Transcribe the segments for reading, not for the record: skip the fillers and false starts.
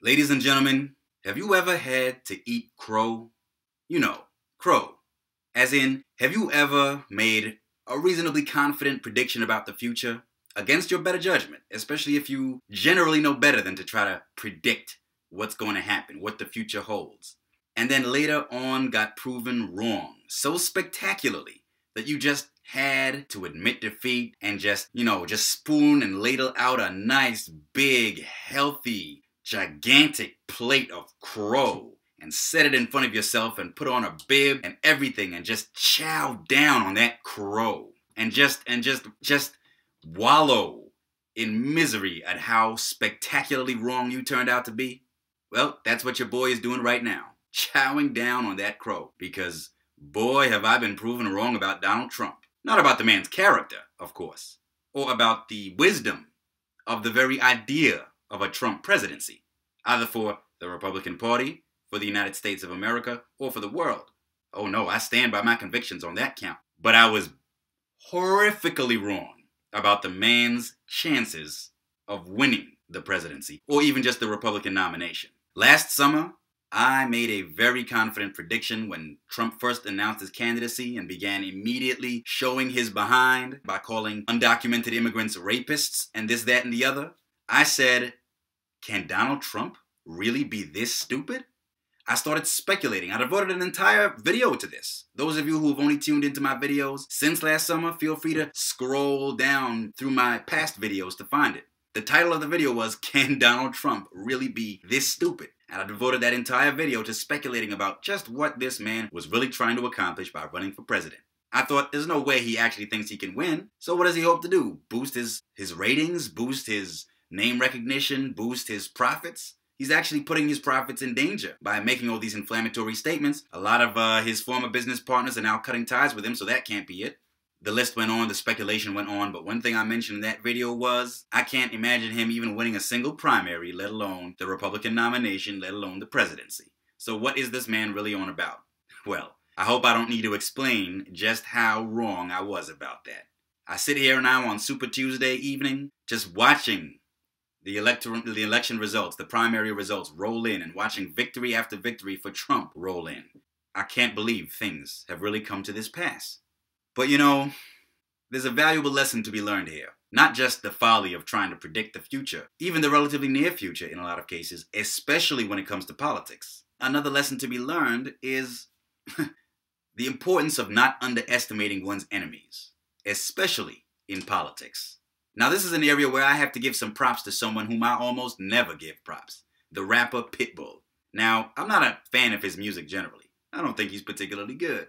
Ladies and gentlemen, have you ever had to eat crow? You know, crow. As in, have you ever made a reasonably confident prediction about the future against your better judgment, especially if you generally know better than to try to predict what's going to happen, what the future holds, and then later on got proven wrong so spectacularly that you just had to admit defeat and just spoon and ladle out a nice, big, healthy, gigantic plate of crow and set it in front of yourself and put on a bib and everything and just chow down on that crow and just wallow in misery at how spectacularly wrong you turned out to be? Well, that's what your boy is doing right now, chowing down on that crow, because boy have I been proven wrong about Donald Trump. Not about the man's character, of course, or about the wisdom of the very idea of a Trump presidency, either for the Republican Party, for the United States of America, or for the world. Oh no, I stand by my convictions on that count. But I was horrifically wrong about the man's chances of winning the presidency, or even just the Republican nomination. Last summer, I made a very confident prediction when Trump first announced his candidacy and began immediately showing his behind by calling undocumented immigrants rapists and this, that, and the other. I said, can Donald Trump really be this stupid? I started speculating. I devoted an entire video to this. Those of you who have only tuned into my videos since last summer, feel free to scroll down through my past videos to find it. The title of the video was, Can Donald Trump Really Be This Stupid? And I devoted that entire video to speculating about just what this man was really trying to accomplish by running for president. I thought, there's no way he actually thinks he can win. So what does he hope to do? Boost his ratings? Boost his name recognition? Boost his profits? He's actually putting his profits in danger by making all these inflammatory statements. A lot of his former business partners are now cutting ties with him, so that can't be it. The list went on, the speculation went on, but one thing I mentioned in that video was I can't imagine him even winning a single primary, let alone the Republican nomination, let alone the presidency. So what is this man really on about? Well, I hope I don't need to explain just how wrong I was about that. I sit here now on Super Tuesday evening, just watching the election results, the primary results roll in, and watching victory after victory for Trump roll in. I can't believe things have really come to this pass. But you know, there's a valuable lesson to be learned here. Not just the folly of trying to predict the future, even the relatively near future in a lot of cases, especially when it comes to politics. Another lesson to be learned is the importance of not underestimating one's enemies, especially in politics. Now this is an area where I have to give some props to someone whom I almost never give props, the rapper Pitbull. Now, I'm not a fan of his music generally. I don't think he's particularly good.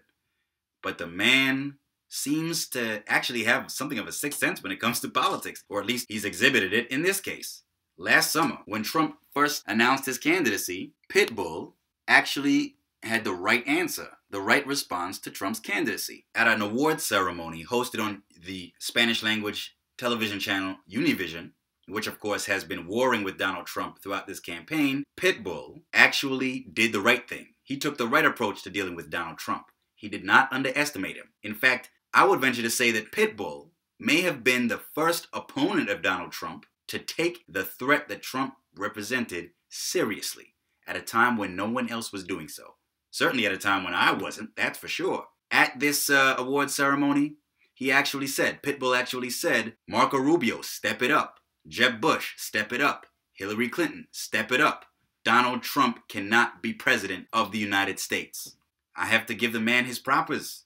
But the man seems to actually have something of a sixth sense when it comes to politics, or at least he's exhibited it in this case. Last summer, when Trump first announced his candidacy, Pitbull actually had the right answer, the right response to Trump's candidacy. At an awards ceremony hosted on the Spanish language television channel Univision, which of course has been warring with Donald Trump throughout this campaign, Pitbull actually did the right thing. He took the right approach to dealing with Donald Trump. He did not underestimate him. In fact, I would venture to say that Pitbull may have been the first opponent of Donald Trump to take the threat that Trump represented seriously at a time when no one else was doing so. Certainly at a time when I wasn't, that's for sure. At this award ceremony, Pitbull actually said, Marco Rubio, step it up. Jeb Bush, step it up. Hillary Clinton, step it up. Donald Trump cannot be president of the United States. I have to give the man his propers.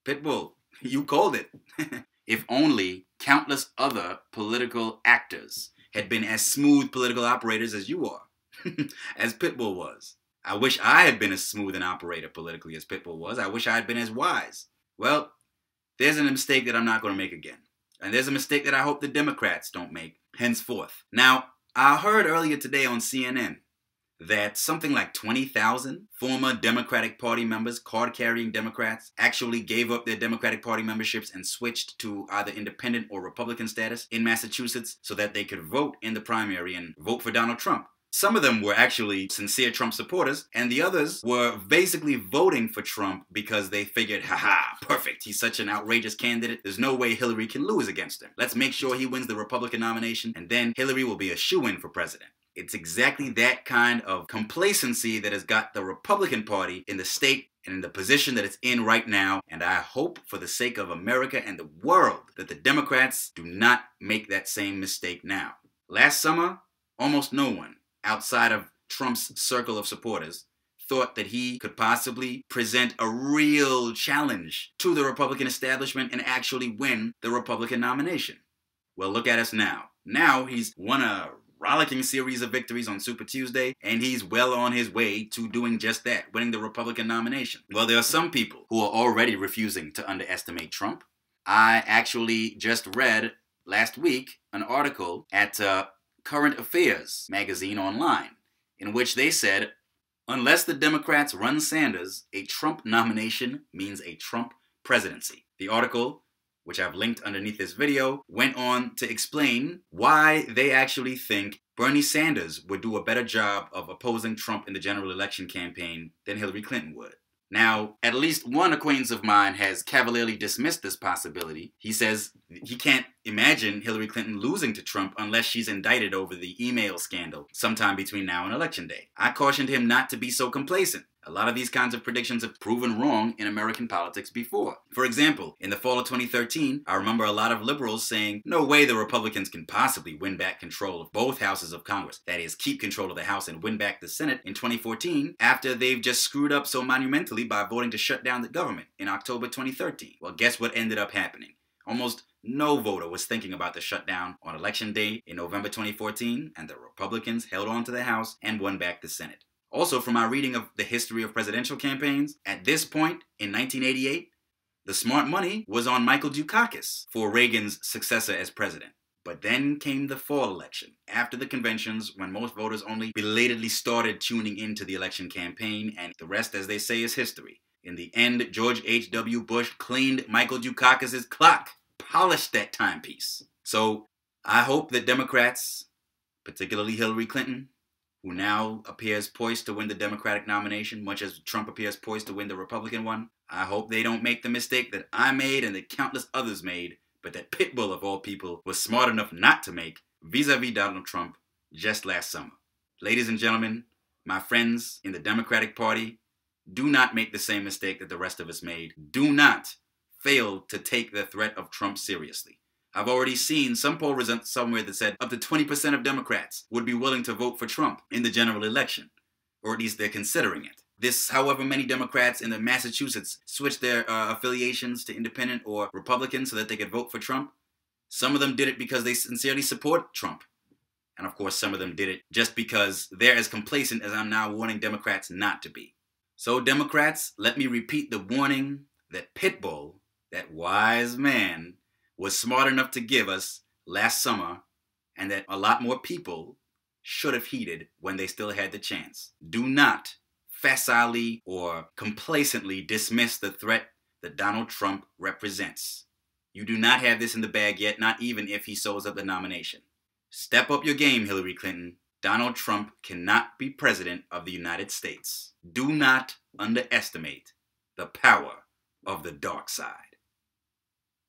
Pitbull, you called it. If only countless other political actors had been as smooth political operators as you are, as Pitbull was. I wish I had been as smooth an operator politically as Pitbull was. I wish I had been as wise. Well, there's a mistake that I'm not going to make again. And there's a mistake that I hope the Democrats don't make henceforth. Now, I heard earlier today on CNN that something like 20,000 former Democratic Party members, card-carrying Democrats, actually gave up their Democratic Party memberships and switched to either independent or Republican status in Massachusetts so that they could vote in the primary and vote for Donald Trump. Some of them were actually sincere Trump supporters, and the others were basically voting for Trump because they figured, haha, perfect, he's such an outrageous candidate, there's no way Hillary can lose against him. Let's make sure he wins the Republican nomination, and then Hillary will be a shoo-in for president. It's exactly that kind of complacency that has got the Republican Party in the state and in the position that it's in right now, and I hope for the sake of America and the world that the Democrats do not make that same mistake now. Last summer, almost no one outside of Trump's circle of supporters thought that he could possibly present a real challenge to the Republican establishment and actually win the Republican nomination. Well, look at us now. Now he's won a rollicking series of victories on Super Tuesday, and he's well on his way to doing just that, winning the Republican nomination. Well, there are some people who are already refusing to underestimate Trump. I actually just read last week an article at Current Affairs magazine online, in which they said, unless the Democrats run Sanders, a Trump nomination means a Trump presidency. The article, which I've linked underneath this video, went on to explain why they actually think Bernie Sanders would do a better job of opposing Trump in the general election campaign than Hillary Clinton would. Now, at least one acquaintance of mine has cavalierly dismissed this possibility. He says he can't imagine Hillary Clinton losing to Trump unless she's indicted over the email scandal sometime between now and Election Day. I cautioned him not to be so complacent. A lot of these kinds of predictions have proven wrong in American politics before. For example, in the fall of 2013, I remember a lot of liberals saying, no way the Republicans can possibly win back control of both houses of Congress. That is, keep control of the House and win back the Senate in 2014 after they've just screwed up so monumentally by voting to shut down the government in October 2013. Well, guess what ended up happening? Almost no voter was thinking about the shutdown on Election Day in November 2014, and the Republicans held on to the House and won back the Senate. Also, from my reading of the history of presidential campaigns, at this point in 1988, the smart money was on Michael Dukakis for Reagan's successor as president. But then came the fall election, after the conventions, when most voters only belatedly started tuning into the election campaign, and the rest, as they say, is history. In the end, George H.W. Bush cleaned Michael Dukakis' clock, polished that timepiece. So I hope that Democrats, particularly Hillary Clinton, who now appears poised to win the Democratic nomination, much as Trump appears poised to win the Republican one, I hope they don't make the mistake that I made and that countless others made, but that Pitbull of all people was smart enough not to make vis-a-vis Donald Trump just last summer. Ladies and gentlemen, my friends in the Democratic Party, do not make the same mistake that the rest of us made. Do not fail to take the threat of Trump seriously. I've already seen some poll results somewhere that said up to 20% of Democrats would be willing to vote for Trump in the general election, or at least they're considering it. This, however many Democrats in Massachusetts switched their affiliations to independent or Republican so that they could vote for Trump, some of them did it because they sincerely support Trump. And of course, some of them did it just because they're as complacent as I'm now warning Democrats not to be. So Democrats, let me repeat the warning that Pitbull, that wise man, was smart enough to give us last summer, and that a lot more people should have heeded when they still had the chance. Do not facilely or complacently dismiss the threat that Donald Trump represents. You do not have this in the bag yet, not even if he sews up the nomination. Step up your game, Hillary Clinton. Donald Trump cannot be president of the United States. Do not underestimate the power of the dark side.